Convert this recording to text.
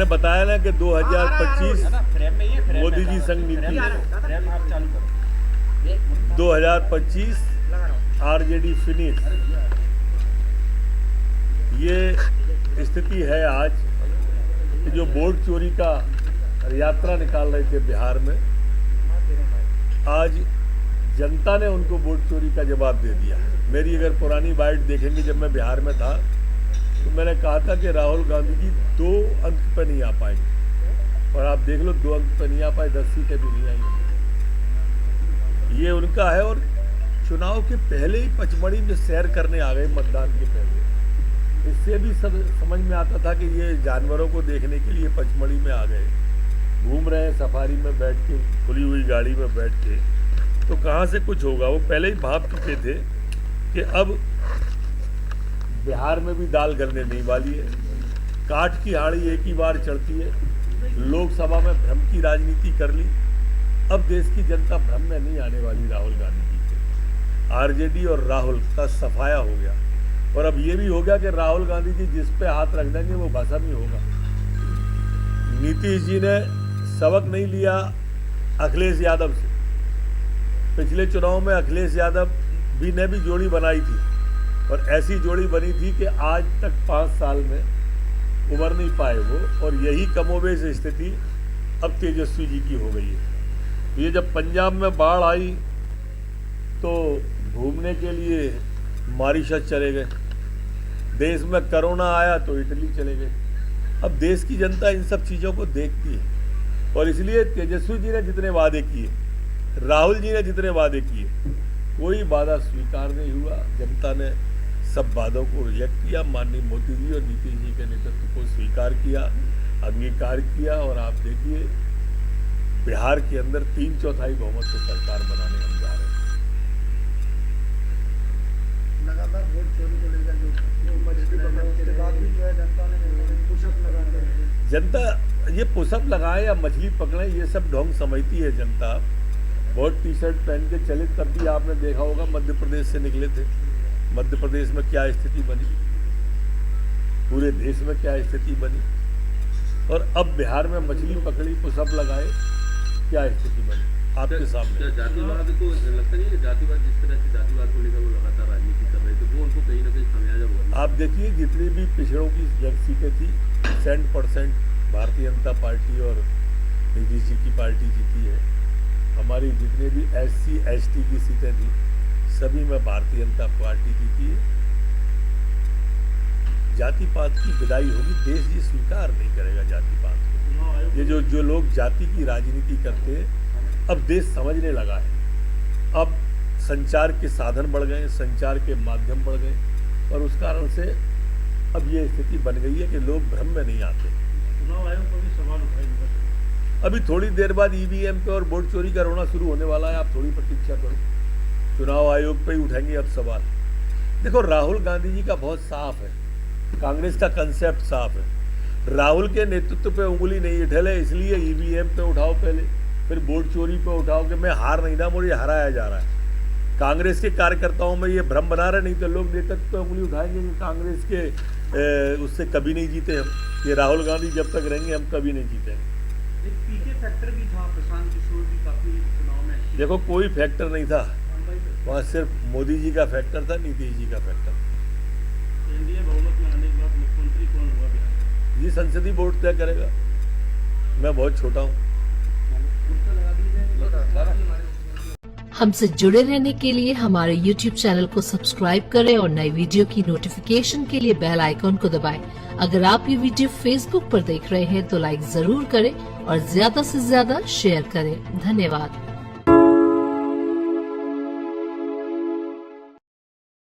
मैंने बताया ना कि 2025 मोदी जी संग नीति, 2025 आरजेडी फिनिश, ये स्थिति है आज कि जो वोट चोरी का यात्रा निकाल रहे थे बिहार में, आज जनता ने उनको वोट चोरी का जवाब दे दिया। मेरी अगर पुरानी बाइट देखेंगे, जब मैं बिहार में था तो मैंने कहा था कि राहुल गांधी जी 2 अंक पर नहीं आ पाएंगे, और आप देख लो 2 अंक पर नहीं आ पाए, 10 सीटें भी नहीं आई। ये उनका है। और चुनाव के पहले ही पचमढ़ी में सैर करने आ गए, मतदान के पहले। इससे भी सब समझ में आता था कि ये जानवरों को देखने के लिए पचमढ़ी में आ गए, घूम रहे हैं सफारी में बैठ के, खुली हुई गाड़ी में बैठ के। तो कहाँ से कुछ होगा, वो पहले ही भाप चुके थे कि अब बिहार में भी दाल गलने नहीं वाली है। काठ की हाड़ी एक ही बार चढ़ती है। लोकसभा में भ्रम की राजनीति कर ली, अब देश की जनता भ्रम में नहीं आने वाली राहुल गांधी जी के। आरजेडी और राहुल का सफाया हो गया, और अब ये भी हो गया कि राहुल गांधी जी जिस पे हाथ रख देंगे वो भस्म ही होगा। नीतीश जी ने सबक नहीं लिया अखिलेश यादव से। पिछले चुनाव में अखिलेश यादव ने भी जोड़ी बनाई थी, और ऐसी जोड़ी बनी थी कि आज तक 5 साल में उभर नहीं पाए वो। और यही कमोबेश स्थिति अब तेजस्वी जी की हो गई है। ये जब पंजाब में बाढ़ आई तो घूमने के लिए मॉरिशस चले गए, देश में कोरोना आया तो इटली चले गए। अब देश की जनता इन सब चीज़ों को देखती है, और इसलिए तेजस्वी जी ने जितने वादे किए, राहुल जी ने जितने वादे किए, कोई वादा स्वीकार नहीं हुआ। जनता ने सब वादों को रिजेक्ट किया। माननीय मोदी जी और नीतीश जी के नेतृत्व को स्वीकार किया, अंगीकार किया, और आप देखिए बिहार के अंदर 3/4 बहुमत से सरकार बनाने हम जा रहे हैं। लगातार वोट चोरी को लेकर उसके बाद भी जो है जनता ने पुशअप लगाए, जनता ये पुशअप लगाए या मछली पकड़े, ये सब ढोंग समझती है जनता। बहुत टी-शर्ट पहन के चले, तब भी आपने देखा होगा मध्य प्रदेश से निकले थे। मध्य प्रदेश में क्या स्थिति बनी, पूरे देश में क्या स्थिति बनी, और अब बिहार में मछली पकड़ी, पुशअप लगाए, क्या स्थिति बनी आपके सामने। जातिवाद को लगता नहीं है, जातिवाद जिस तरह से जातिवाद को लेकर वो लगातार राजनीति कर रहे थे, वो उनको कहीं ना कहीं खामियाजा हुआ। आप देखिए जितनी भी पिछड़ों की सीटें थी, 100% भारतीय जनता पार्टी और नीतीश जी की पार्टी जीती है। हमारी जितने भी SC ST की सीटें थी, सभी में भारतीय जनता पार्टी जीती है। जाति पात की विदाई होगी, देश ये स्वीकार नहीं करेगा जाति पात को। ये जो लोग जाति की राजनीति करते हैं, अब देश समझने लगा है। अब संचार के साधन बढ़ गए, संचार के माध्यम बढ़ गए, और उस कारण से अब ये स्थिति बन गई है कि लोग भ्रम में नहीं आते। चुनाव आयोग पर भी सवाल उठाए। अभी थोड़ी देर बाद EVM पे और वोट चोरी का रोना शुरू होने वाला है, आप थोड़ी प्रतीक्षा करो। चुनाव आयोग पे ही उठाएंगे अब सवाल। देखो राहुल गांधी जी का बहुत साफ है, कांग्रेस का कंसेप्ट साफ है। राहुल के नेतृत्व पे उंगली नहीं उठेले, इसलिए EVM पे उठाओ पहले, फिर वोट चोरी पे उठाओ कि मैं हार नहीं था, मुझे हराया जा रहा है। कांग्रेस के कार्यकर्ताओं में ये भ्रम बना रहे, नहीं तो लोग नेतृत्व पे उंगली उठाएंगे कि कांग्रेस के उससे कभी नहीं जीते हम, ये राहुल गांधी जब तक रहेंगे हम कभी नहीं जीतेंगे। एक पीके फैक्टर भी था, प्रशांत किशोर भी काफी चुनाव में। देखो कोई फैक्टर नहीं था वहाँ, सिर्फ मोदी जी का फैक्टर था, नीतीश जी का फैक्टर। एनडीए बहुमत में आने के बाद मुख्यमंत्री कौन हुआ बिहार? ये संसदीय बोर्ड तय करेगा। मैं बहुत छोटा हूँ। हमसे जुड़े रहने के लिए हमारे YouTube चैनल को सब्सक्राइब करें और नई वीडियो की नोटिफिकेशन के लिए बेल आइकॉन को दबाएं। अगर आप ये वीडियो Facebook पर देख रहे हैं तो लाइक जरूर करें और ज्यादा से ज्यादा शेयर करें। धन्यवाद।